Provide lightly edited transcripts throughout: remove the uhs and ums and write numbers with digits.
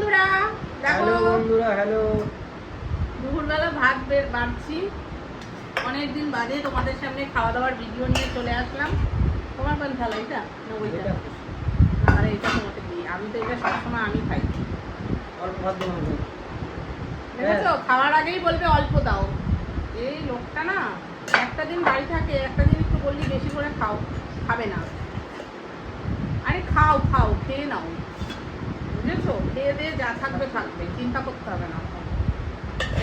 বন্ধুরা, দেখো হ্যালো বন্ধুরা, হ্যালো। দুপুরবেলা ভাত বাড়ছি। অনেকদিন বাদে তোমাদের সামনে খাওয়া দাওয়ার ভিডিও নিয়ে চলে আসলাম। তোমার কোন থালা এটা? না ওইটা? আরে এটা তোমাকে দিই, আমি তো এটা সবসময় আমি খাই। অল্প ভাত দেবো। দেখেছো, খাওয়ার আগেই বলবে অল্প দাও। এই লোকটা না, একটা দিন বাড়ি থাকে, একটা দিন একটু বললি বেশি করে খাও, খাবে না। আরে খাও খাও, খেয়ে নাও, বুঝেছো? খেয়ে দিয়ে যা থাকবে থাকবে, চিন্তা করতে হবে না।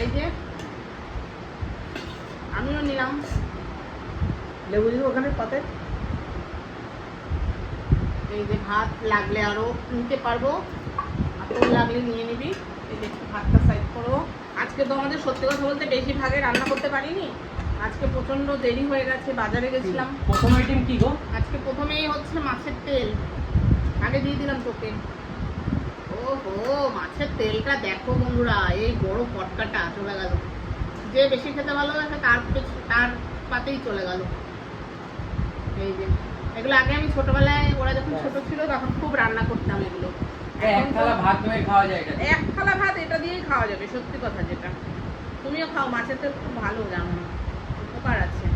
এই যে আমিও নিলাম লেবু দিব ওখানে পাতে। এই যে ভাত লাগলে আরো নিতে পারবো, আর তোর লাগলে নিয়ে নিবি। এই যে একটু ভাতটা সাইড করো। আজকে তো আমাদের সত্যি কথা বলতে বেশি ভাগে রান্না করতে পারিনি। আজকে প্রচন্ড দেরি হয়ে গেছে, বাজারে গেছিলাম। প্রথম আইটেম কি গো? আজকে প্রথমেই হচ্ছে মাছের তেল। আগে দিয়ে দিলাম তোকে। ওহো, মাছের তেলটা দেখো বন্ধুরা, এই বড় পটকাটা চলে গেল। যে বেশি খেতে ভালোবাসে তার পাতেই চলে গেল। এই যে এগুলো আগে আমি ছোটবেলায়, ওরা যখন ছোট ছিল তখন খুব রান্না করতাম এগুলো। এক থালা ভাত দিয়ে খাওয়া যায় এটা। এক থালা ভাত এটা দিয়েই খাওয়া যাবে, সত্যি কথা যেটা। তুমিও খাও, মাছের তেল খুব ভালো, জানো না, উপকার আছে।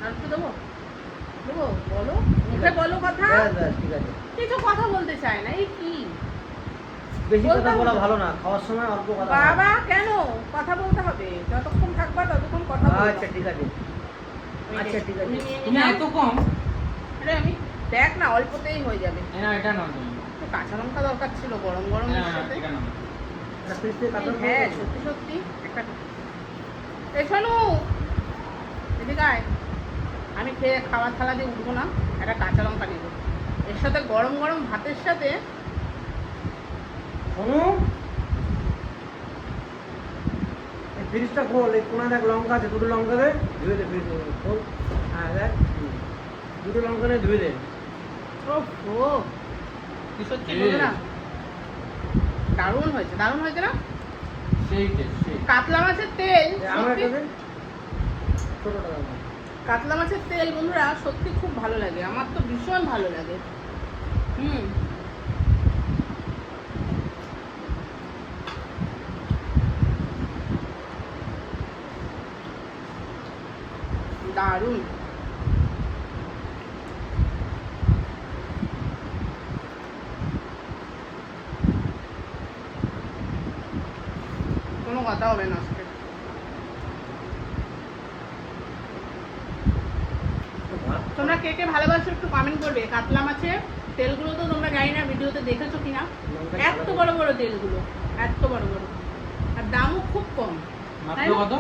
আর একটু দেবো? দেবো? বলো, মুখে বলো কথা। ঠিক আছে। কিছু কথা বলতে চায় না, এই কি? বেশি কথা বলা ভালো না, খাওয়ার সময় অল্প কথা। বাবা কেন কথা বলতে হবে? যতক্ষণ থাকবা ততক্ষণ কথা বলবা। আচ্ছা ঠিক আছে। আচ্ছা ঠিক আছে। তুমি এত কম? আরে আমি দেখ না, অল্পতেই হয়ে যাবে। না এটা না তুমি। একটু কাঁচা লঙ্কা দরকার ছিল গরম গরম এর সাথে। এটা না। একটা পিস দিয়ে কাটুন। হ্যাঁ সত্যি সত্যি একটা। এই শোনো, এদিকে আয়। আমি খেয়ে খাওয়ার থালা দিয়ে উঠবো না, একটা কাঁচা লঙ্কা নেব এর সাথে, গরম গরম ভাতের সাথে। শোনো, এই ফ্রিজটা খোল, এই কোনা দেখ লঙ্কা আছে, দুটো লঙ্কা দে, ধুয়ে দে ফ্রিজ খোল। হ্যাঁ দেখ, দুটো লঙ্কা নিয়ে ধুয়ে দে। ওহো, সত্যি বন্ধুরা দারুণ হয়েছে, দারুণ হয়েছে না? সেই টেস্ট সেই। কাতলা মাছের তেল, আমার সত্যি কাছে ছোটটা দাও। কাতলা মাছের তেল বন্ধুরা সত্যি খুব ভালো লাগে, আমার তো ভীষণ ভালো লাগে। দারুণ। কোনো কথা হবে না আজকে। তোমরা কে কে ভালোবাসো একটু কমেন্ট করবে। কাতলা মাছের তেলগুলো তো তোমরা জানি না ভিডিওতে দেখেছো কিনা, এত বড় বড় তেলগুলো, এত বড় বড়, আর দামও খুব কম। মাত্র কত?